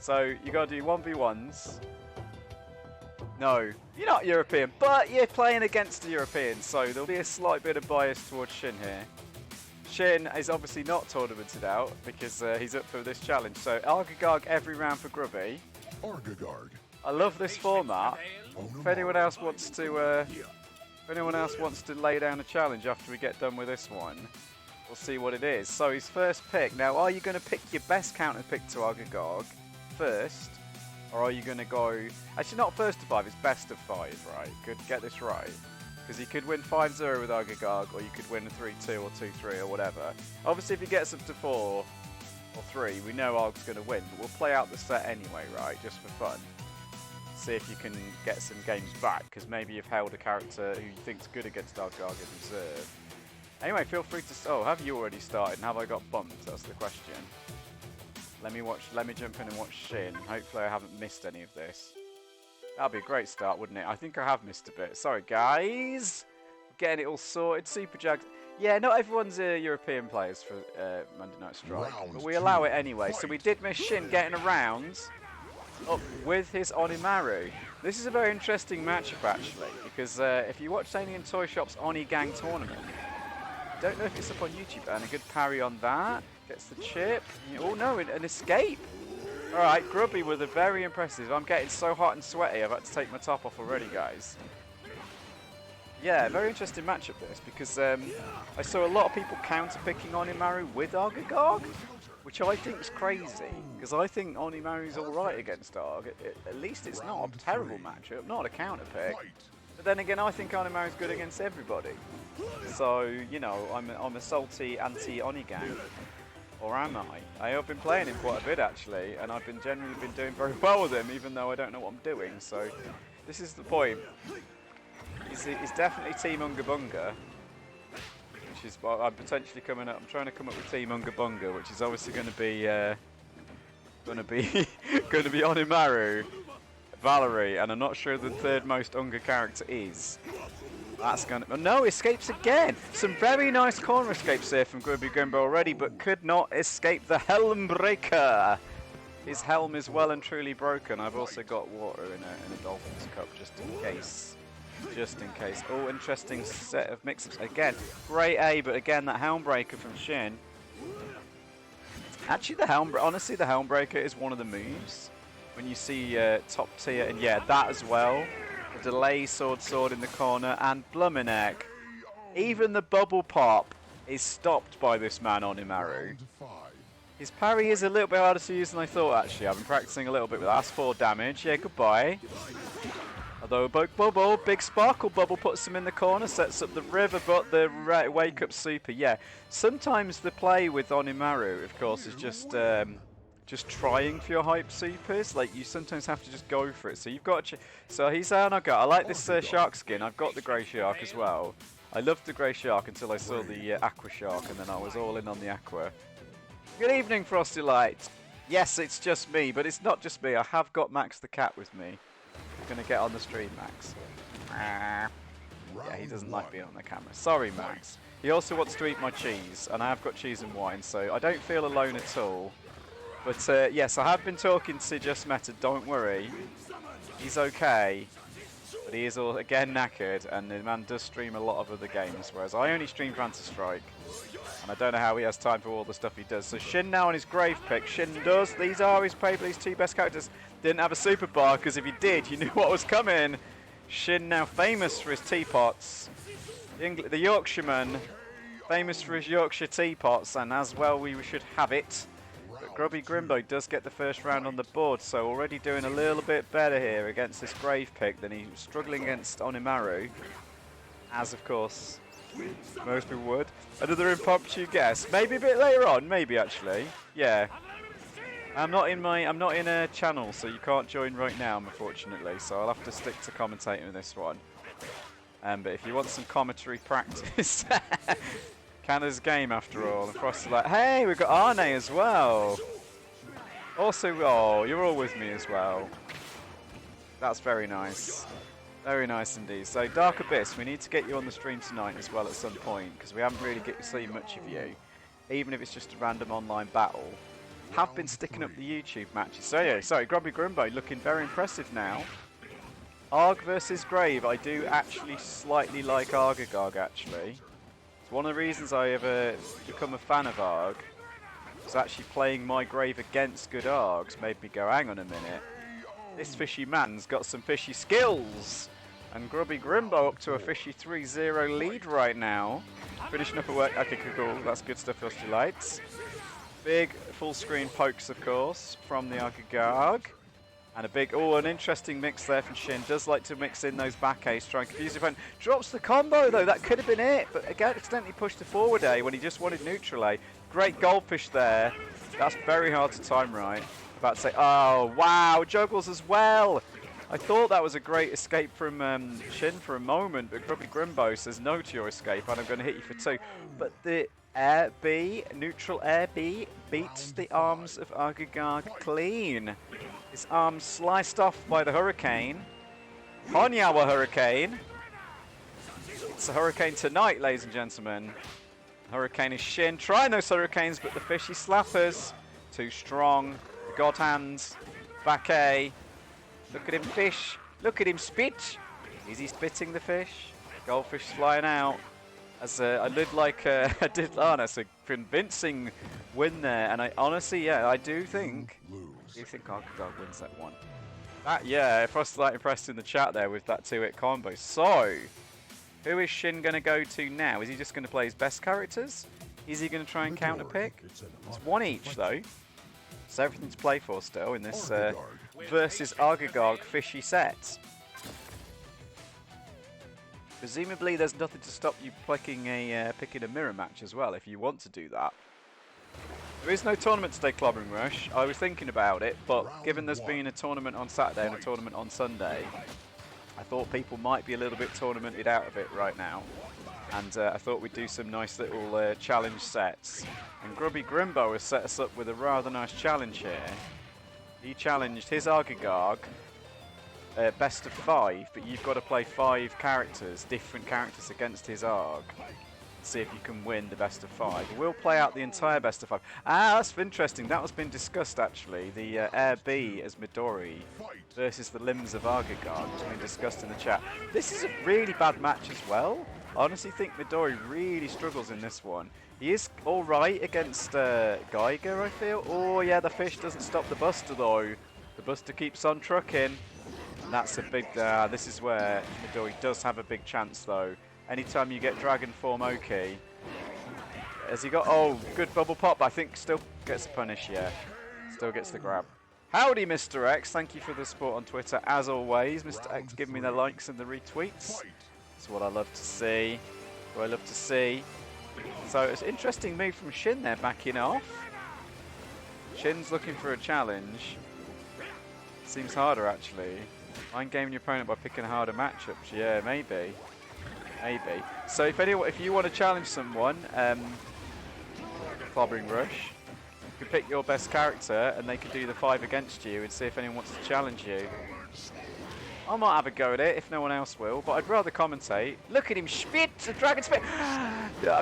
So you got to do 1v1s. No, you're not European, but you're playing against a European, so there'll be a slight bit of bias towards Shin here. Shin is obviously not tournamented out because he's up for this challenge. So Argagarg every round for Grubby. Argagarg. I love this format. If anyone else wants to, lay down a challenge after we get done with this one, we'll see what it is. So his first pick. Now, are you going to pick your best counter pick to Argagarg first? Or are you going to go... Actually, not first to 5, it's best of 5, right? Good, get this right. Because you could win 5-0 with Argagarg, or you could win a 3-2 or 2-3 or whatever. Obviously, if he gets up to 4 or 3, we know Arg's going to win. But we'll play out the set anyway, right? Just for fun. See if you can get some games back. Because maybe you've held a character who you think's good against Argagarg in reserve. Anyway, feel free to... Oh, have you already started? And have I got bumped? That's the question. Let me jump in and watch Shin. Hopefully I haven't missed any of this. That'd be a great start, wouldn't it? I think I have missed a bit. Sorry, guys. Getting it all sorted. Super Jags. Yeah, not everyone's European players for Monday Night Strike. But we allow it anyway. So we did miss Shin getting around up with his Onimaru. This is a very interesting matchup, actually. Because if you watch Alien Toy Shop's Oni Gang tournament, I don't know if it's up on YouTube, and a good parry on that. Gets the chip. Oh no, an escape. Alright, Grubby with a very impressive. I'm getting so hot and sweaty, I've had to take my top off already, guys. Yeah, very interesting matchup this, because I saw a lot of people counter-picking Onimaru with Argagarg, which I think is crazy, because I think Onimaru's alright against Arg. At least it's not a terrible matchup, not a counter-pick. But then again, I think Onimaru's good against everybody. So, you know, I'm a salty anti-Oni gang. Or am I? I have been playing him quite a bit actually, and I've generally been doing very well with him, even though I don't know what I'm doing. So this is the point. He's definitely Team Unga Bunga, which is what I'm potentially coming up. I'm trying to come up with Team Unga Bunga, which is obviously going to be Onimaru, Valerie, and I'm not sure the third most Unga character is. That's gonna... No, escapes again! Some very nice corner escapes here from grubby-grimbo already, but could not escape the Helm Breaker! His helm is well and truly broken. I've also got water in a Dolphin's Cup, just in case. Just in case. Oh, interesting set of mix-ups. Again, great A, but again, that Helm Breaker from Shin. Actually, honestly, the Helm Breaker is one of the moves. When you see top tier, and yeah, that as well. The delay sword in the corner, and Bluminek. Even the bubble pop is stopped by this man Onimaru. His parry is a little bit harder to use than I thought actually. I've been practicing a little bit with that. That's 4 damage. Yeah, goodbye. Although bubble, big sparkle bubble puts him in the corner, sets up the river, but the wake up super. Yeah, sometimes the play with Onimaru, of course, is just trying for your hype supers. Like, you sometimes have to just go for it. So you've got so he's I like this shark skin. I've got the grey shark as well. I loved the grey shark until I saw the aqua shark, and then I was all in on the aqua. Good evening, Frosty Light. Yes, it's just me, but it's not just me. I have got Max the cat with me. I'm gonna get on the stream, Max. Yeah, he doesn't like being on the camera. Sorry, Max. He also wants to eat my cheese, and I have got cheese and wine, so I don't feel alone at all. But yes, I have been talking to Just Meta, don't worry. He's okay. But he is all again knackered, and the man does stream a lot of other games, whereas I only stream Counter-Strike. And I don't know how he has time for all the stuff he does. So Shin now on his grave pick. Shin does. These are his probably his 2 best characters. Didn't have a super bar, because if he did, you knew what was coming. Shin now famous for his teapots. The Yorkshireman, famous for his Yorkshire teapots, and as well we should have it. But grubby-grimbo does get the first round on the board, so already doing a little bit better here against this grave pick than he's struggling against Onimaru. As of course most people would. Another impromptu guess. Maybe a bit later on, maybe actually. Yeah. I'm not in a channel, so you can't join right now, unfortunately, so I'll have to stick to commentating with this one. But if you want some commentary practice, Canada's game after all. And Frost's like, hey, we've got Arne as well. Also, oh, you're all with me as well. That's very nice. Very nice indeed. So, Dark Abyss, we need to get you on the stream tonight as well at some point, because we haven't really seen much of you. Even if it's just a random online battle. have been sticking up the YouTube matches. So yeah, sorry, grubby-grimbo looking very impressive now. Arg versus Grave. I do actually slightly like Argagarg, actually. It's one of the reasons I have become a fan of Arg. Was actually playing my Grave against good Args made me go, hang on a minute. This fishy man's got some fishy skills. And grubby-grimbo up to a fishy 3-0 lead right now. Finishing up a work. Okay, cool. That's good stuff, Rusty Lights. Big full screen pokes, of course, from the Argagarg. And a big, an interesting mix there from Shin. Does like to mix in those back A's, try and confuse the opponent. Drops the combo though, that could have been it. But again, accidentally pushed the forward A when he just wanted neutral A. Great goldfish there. That's very hard to time right. About to say, oh wow, juggles as well. I thought that was a great escape from Shin for a moment, but grubby-grimbo says no to your escape and I'm going to hit you for 2. But the Air B, neutral Air B, beats the arms of Argagarg clean. His arms sliced off by the Hurricane. Honyawa Hurricane. It's a Hurricane tonight, ladies and gentlemen. Hurricane is Shin. Trying those Hurricanes, but the fishy slappers. Too strong. The God Hands. Back A. Look at him fish. Look at him spit. Is he spitting the fish? Goldfish flying out. As I did like that's a convincing win there, and I honestly, yeah, I do think Argagarg wins that one. Frost like impressed in the chat there with that 2-hit combo. So, who is Shin going to go to now? Is he just going to play his best characters? Is he going to try and counter pick? It's one each though, so everything to play for still in this versus Argagarg fishy set. Presumably there's nothing to stop you picking a mirror match as well if you want to do that. There is no tournament today, Clobbering Rush. I was thinking about it, but given there's been a tournament on Saturday and a tournament on Sunday, I thought people might be a little bit tournamented out of it right now. And I thought we'd do some nice little challenge sets. And grubby-grimbo has set us up with a rather nice challenge here. He challenged his Argagarg, best of 5, but you've got to play 5 characters, different characters against his Arg. See if you can win the best of 5. We'll play out the entire best of 5. That's interesting. That was been discussed actually. The Air B as Midori versus the limbs of Argagarg has been discussed in the chat. This is a really bad match as well. I honestly think Midori really struggles in this one. He is alright against Geiger, I feel. Oh yeah, the fish doesn't stop the Buster though. The Buster keeps on trucking. And that's a big, this is where Midori does have a big chance though. Anytime you get Dragon Form Oki. Has he got, good bubble pop, I think still gets a punish, yeah. Still gets the grab. Howdy Mr. X, thank you for the support on Twitter as always. Mr. X giving me the likes and the retweets. That's what I love to see. What I love to see. So it's an interesting move from Shin there, backing off. Shin's looking for a challenge. Seems harder actually. Mind gaming your opponent by picking harder matchups. Yeah, maybe. Maybe. So if you want to challenge someone, Clobbering Rush, you can pick your best character and they can do the 5 against you and see if anyone wants to challenge you. I might have a go at it if no one else will, but I'd rather commentate. Look at him spit! A dragon spit!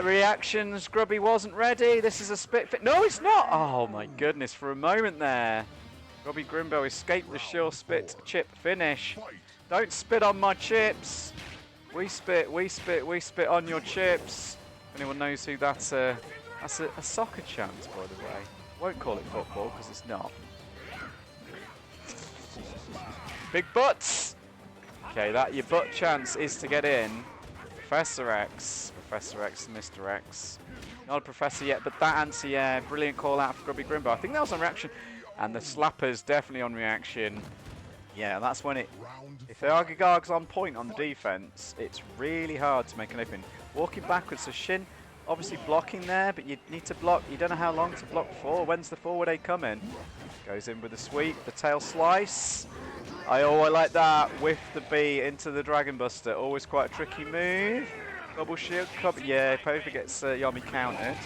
Reactions, Grubby wasn't ready. This is a spit fit. No, it's not! Oh my goodness, for a moment there. grubby-grimbo escaped the sure spit chip finish. Don't spit on my chips! We spit on your chips. If anyone knows who that's a soccer chant, by the way. Won't call it football because it's not. Big butts. Okay, your butt chance is to get in. Professor X, Mr. X. Not a professor yet, but that answer, yeah, brilliant call out for grubby-grimbo. I think that was on reaction, and the slapper's definitely on reaction. Yeah, that's when if the Argagarg's on point on the defense, it's really hard to make an open. Walking backwards, so Shin obviously blocking there, but you need to block. You don't know how long to block for. When's the forward A coming? Goes in with the sweep, the tail slice. I like that. Whiff the B into the Dragon Buster. Always quite a tricky move. Double shield. Yeah, Pova gets Yami countered.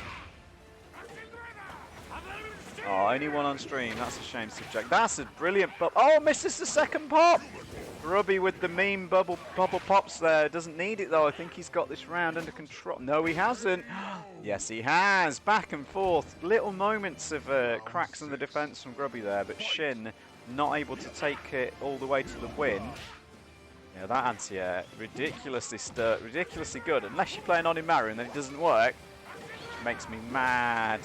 Oh, only one on stream. That's a shame, Subject. That's a brilliant pop. Oh, misses the second pop. Grubby with the meme bubble pops there. Doesn't need it though. I think he's got this round under control. No, he hasn't. Yes, he has. Back and forth. Little moments of cracks in the defense from Grubby there, but Shin not able to take it all the way to the win. Yeah, that anti-air ridiculously good. Unless you're playing on Imaru and then it doesn't work, which makes me mad.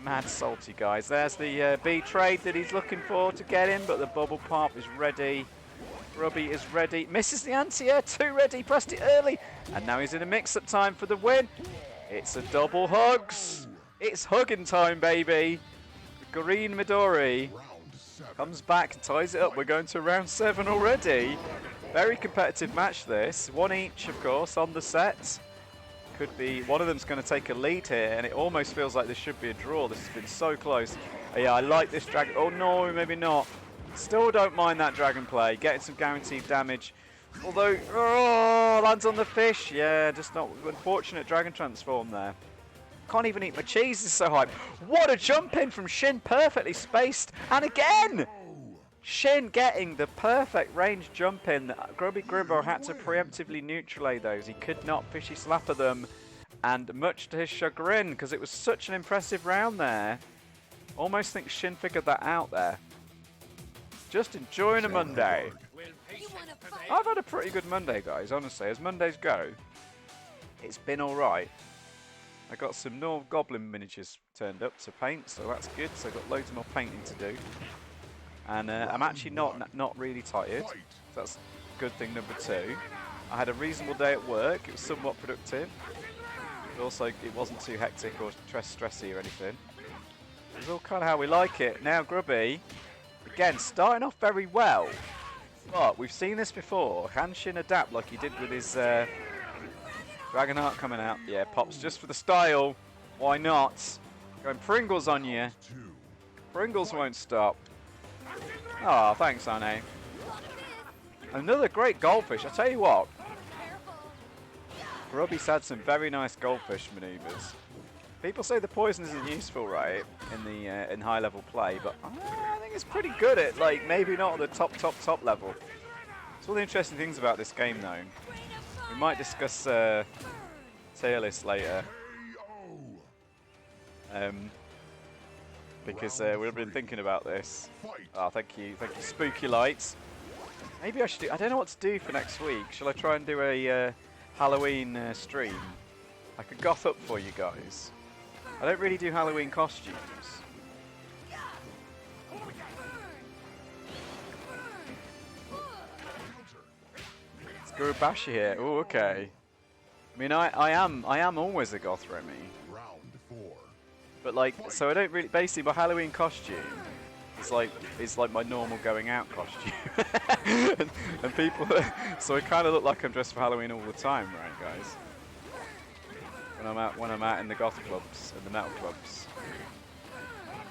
Mad salty, guys. There's the B trade that he's looking for to get in, but the bubble pop is ready. Grubby is ready. Misses the anti-air. Too ready. Pressed it early. And now he's in a mix-up time for the win. It's a double hugs. It's hugging time, baby. Green Midori comes back and ties it up. We're going to round 7 already. Very competitive match, this. One each, of course, on the set. Could be one of them's going to take a lead here, and it almost feels like this should be a draw. This has been so close. Yeah, I like this dragon. Oh no, maybe not. Still don't mind that dragon play. Getting some guaranteed damage. Although, oh, lands on the fish. Yeah, just not unfortunate dragon transform there. Can't even eat my cheese. It's so hype. What a jump in from Shin. Perfectly spaced. And again, Shin getting the perfect range jump in. Grubby-grimbo had to preemptively neutralize those. He could not fishy slapper them. And much to his chagrin, because it was such an impressive round there. Almost think Shin figured that out there. Just enjoying a Monday. I've had a pretty good Monday, guys, honestly. As Mondays go, it's been alright. I got some North Goblin miniatures turned up to paint, so that's good. So I've got loads more painting to do. And I'm actually not really tired. So that's good thing number 2. I had a reasonable day at work. It was somewhat productive. But also, it wasn't too hectic or stressy or anything. It was all kind of how we like it. Now, Grubby, again, starting off very well. But we've seen this before. Can Shin adapt like he did with his Dragonheart coming out? Yeah, pops just for the style. Why not? Going Pringles on you. Pringles won't stop. Oh, thanks, Anne. Another great goldfish. I tell you what. Grubby's had some very nice goldfish maneuvers. People say the poison isn't useful, right, in high level play, but I think it's pretty good at, like, maybe not at the top level. It's all the interesting things about this game, though. We might discuss tier list later, because we've been thinking about this. Oh, thank you, Spooky Lights. Maybe I should do. I don't know what to do for next week. Shall I try and do a Halloween stream? I could goth up for you guys. I don't really do Halloween costumes. It's Guru Bashi here. Oh, okay. I mean, I am always a goth, Remy. But like, so I don't really. Basically, my Halloween costume is like my normal going out costume, and people. So I kind of look like I'm dressed for Halloween all the time, right, guys? When I'm out in the goth clubs and the metal clubs.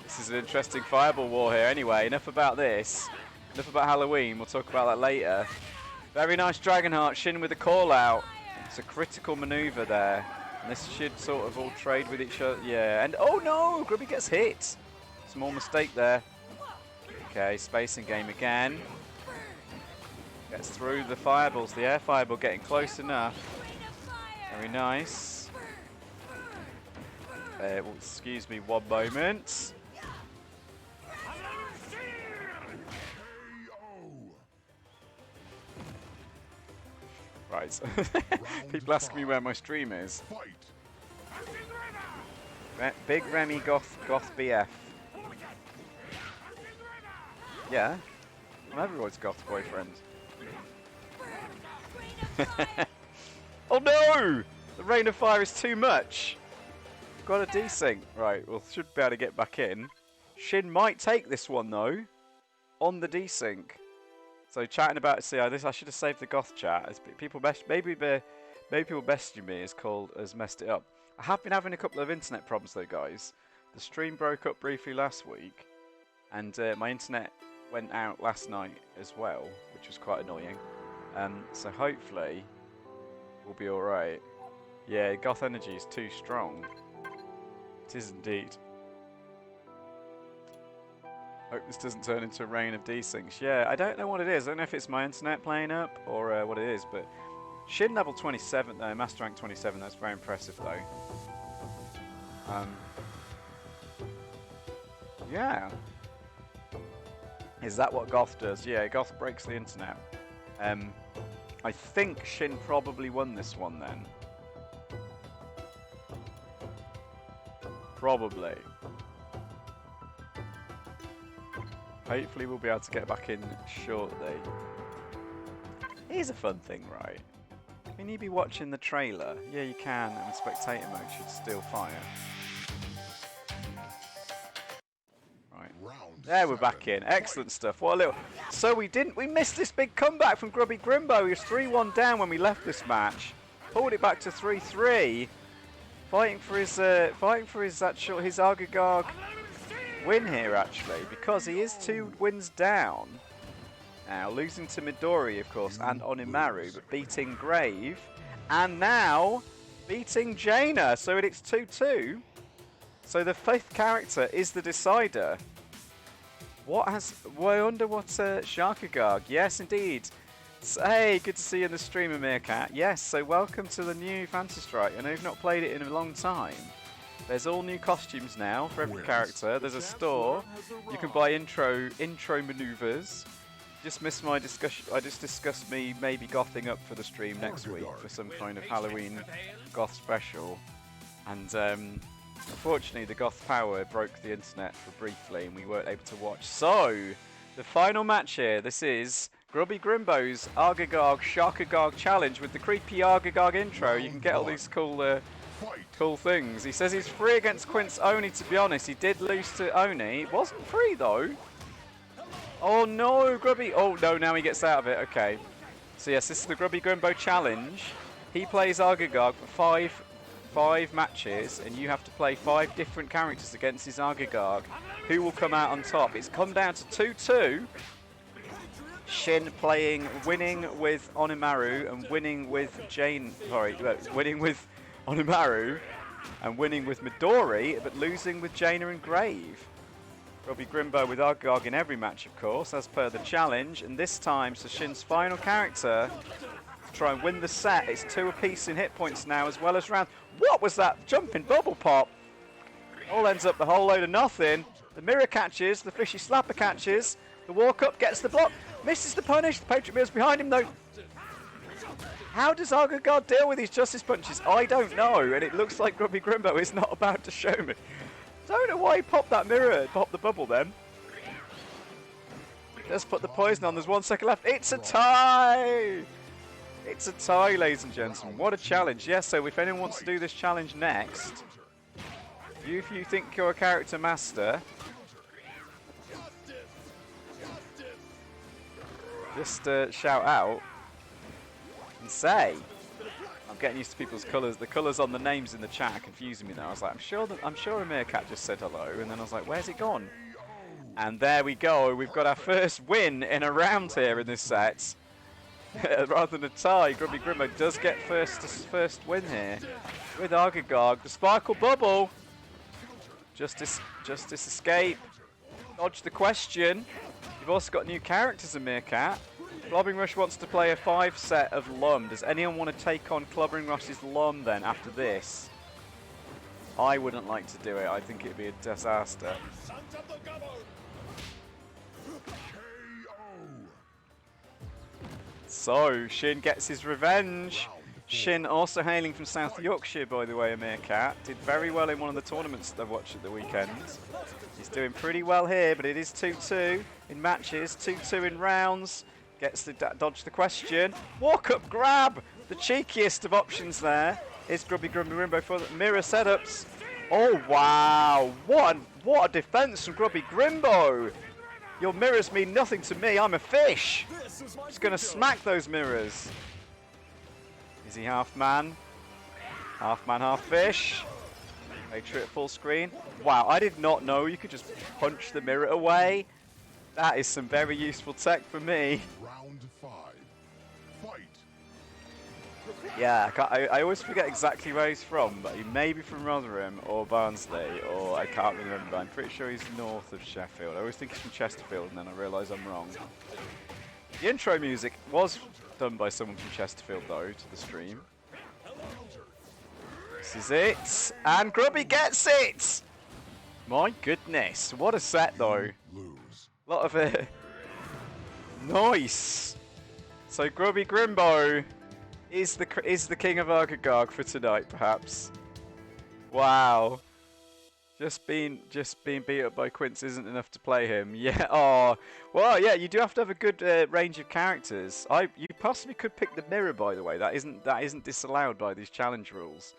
This is an interesting fireball war here. Anyway, enough about this. Enough about Halloween. We'll talk about that later. Very nice Dragonheart. Shin with the call out. It's a critical maneuver there. And this should sort of all trade with each other. Yeah. And oh no, Grubby gets hit. Small mistake there. Okay, spacing game again. Gets through the fireballs. The air fireball getting close enough. Very nice. Well, excuse me one moment. Right. People ask me where my stream is. Big Remy Goth BF. Yeah. I'm everyone's goth boyfriend. Oh no! The Rain of Fire is too much. Got a desync. Right, well, should be able to get back in. Shin might take this one, though, on the desync. So chatting about, see, I should have saved the goth chat. As people maybe people messaging me has messed it up. I have been having a couple of internet problems, though, guys. The stream broke up briefly last week, and my internet went out last night as well, which was quite annoying. So hopefully we'll be all right. Yeah, goth energy is too strong. It is indeed. Hope this doesn't turn into a rain of desyncs. Yeah, I don't know what it is. I don't know if it's my internet playing up or what it is, but Shin level 27 though, Master Rank 27, that's very impressive though. Yeah. Is that what Goth does? Yeah, Goth breaks the internet. I think Shin probably won this one then. Probably. Hopefully we'll be able to get back in shortly. Here's a fun thing, right? Can you be watching the trailer? Yeah, you can, and spectator mode should still fire. Right. There, we're back in. Excellent stuff. What a little... So we missed this big comeback from grubby-grimbo. He was 3-1 down when we left this match. Pulled it back to 3-3. Fighting for his Argagarg win here, actually, because he is 2 wins down. Now, losing to Midori, of course, and Onimaru, but beating Grave, and now beating Jaina, so it's 2-2. So the 5th character is the decider. I wonder what Argagarg. Yes, indeed. So, hey, good to see you in the stream, Meerkat. Yes, so welcome to the new Phantasy Strike. I know you've not played it in a long time. There's all new costumes now for every character. There's a store. You can buy intro maneuvers. Just missed my discussion. I just discussed me maybe gothing up for the stream next week for some kind of Halloween goth special. And unfortunately, the goth power broke the internet for briefly, and we weren't able to watch. So, the final match here. This is grubby-grimbo's Argagarg challenge with the creepy Argagarg intro. You can get all these cool things. He says he's free against Quince Oni. To be honest, he did lose to Oni. It wasn't free though. Oh no, Grubby! Oh no, now he gets out of it. Okay. So yes, this is the grubby-grimbo challenge. He plays Argagarg for five matches, and you have to play 5 different characters against his Argagarg. Who will come out on top? It's come down to 2-2. Shin winning with Onimaru and winning with winning with Onimaru and winning with Midori, but losing with Jaina and Grave. grubby-grimbo with Argagarg in every match, of course, as per the challenge. And this time, so Shin's final character to try and win the set. It's 2 apiece in hit points now, as well as round. What was that jumping bubble pop? All ends up the whole load of nothing. The mirror catches, the fishy slapper catches. The walk-up gets the block, misses the punish. The Patriot Mirror's behind him, though. How does Argagarg deal with these Justice Punches? I don't know, and it looks like grubby-grimbo is not about to show me. Don't know why he popped that mirror, popped the bubble then. Let's put the poison on, there's 1 second left. It's a tie! It's a tie, ladies and gentlemen. What a challenge. Yes, so if anyone wants to do this challenge next, if you think you're a character master, just shout out and say. I'm getting used to people's colours. The colours on the names in the chat are confusing me now. I was like, I'm sure a Meerkat just said hello, and then I was like, where's it gone? And there we go. We've got our first win in a round here in this set. Rather than a tie, grubby-grimbo does get first win here with Argagarg. The Sparkle Bubble. Justice escape. Dodge the question. You've also got new characters in Meerkat. Clobbering Rush wants to play a 5 set of Lum. Does anyone want to take on Clobbering Rush's Lum then after this? I wouldn't like to do it. I think it'd be a disaster. So, Shin gets his revenge. Shin, also hailing from South Yorkshire, by the way, a Meerkat, did very well in one of the tournaments that I watched at the weekend. He's doing pretty well here, but it is 2-2 in matches, 2-2 in rounds. Gets to dodge the question. Walk-up grab! The cheekiest of options there is grubby-grimbo for the mirror setups. Oh, wow! What a defense from grubby-grimbo! Your mirrors mean nothing to me. I'm a fish! Just going to smack those mirrors. Is he half man? Half man, half fish. Patriot full screen. Wow, I did not know you could just punch the mirror away. That is some very useful tech for me. Round 5. Fight. Yeah, I always forget exactly where he's from, but he may be from Rotherham or Barnsley, or I can't remember. I'm pretty sure he's north of Sheffield. I always think he's from Chesterfield, and then I realise I'm wrong. The intro music was done by someone from Chesterfield, though, to the stream. This is it, and Grubby gets it! My goodness, what a set, though. A lot of it. Nice! So grubby-grimbo is the king of Argagarg for tonight, perhaps. Wow. Just being beat up by Quince isn't enough to play him. Yeah. Oh. Well, yeah. You do have to have a good range of characters. You possibly could pick the mirror, by the way. That isn't disallowed by these challenge rules.